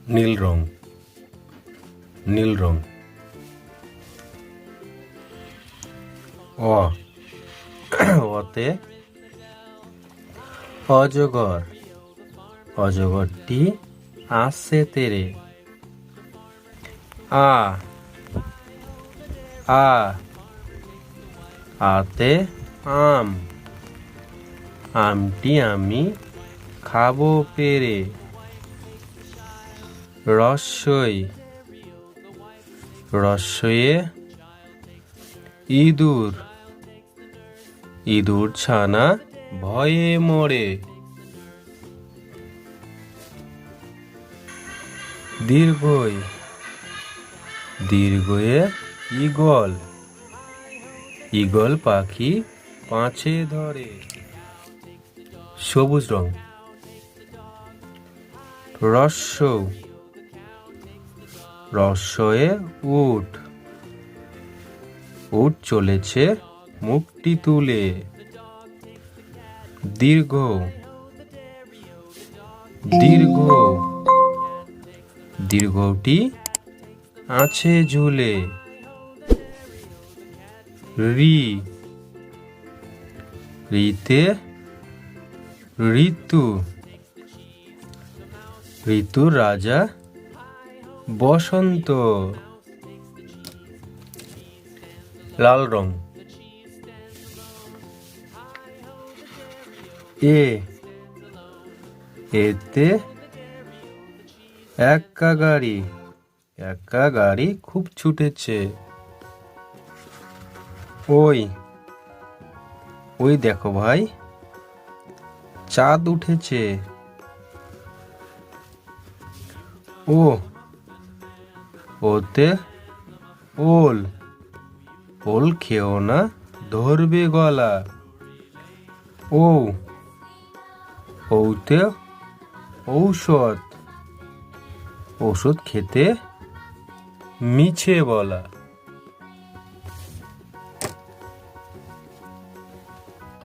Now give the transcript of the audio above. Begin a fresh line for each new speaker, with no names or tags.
নীল রং, নীল রং। অ অতে অজগর, অজগরটি আসছে তেরে। আ আ আতে আম, আমটি আমি খাবো পেরে। রস্যই, রস্যয়ে ইঁদুর, ইঁদুর ছানা ভয়ে মরে। দীর্ঘই, দীর্ঘয়ে ঈগল, ঈগল পাখি পাছে ধরে। সবুজ রং। রস্য, রস্যয়ে উট, উট চলেছে মুখটি তুলে। দীর্ঘ, দীর্ঘ, দীর্ঘটি আছে ঝুলে। ঋ, ঋতে ঋতু, ঋতুর রাজা বসন্ত। লাল রং। এ, এতে এক্কা গাড়ি, এক্কা গাড়ি খুব ছুটেছে। ওই, ওই দেখো ভাই চাঁদ উঠেছে। ও, ওতে ওল, ওল খেও না ধরবে গলা। ও, ওতে ঔষধ, ওষুধ খেতে মিছে বলা।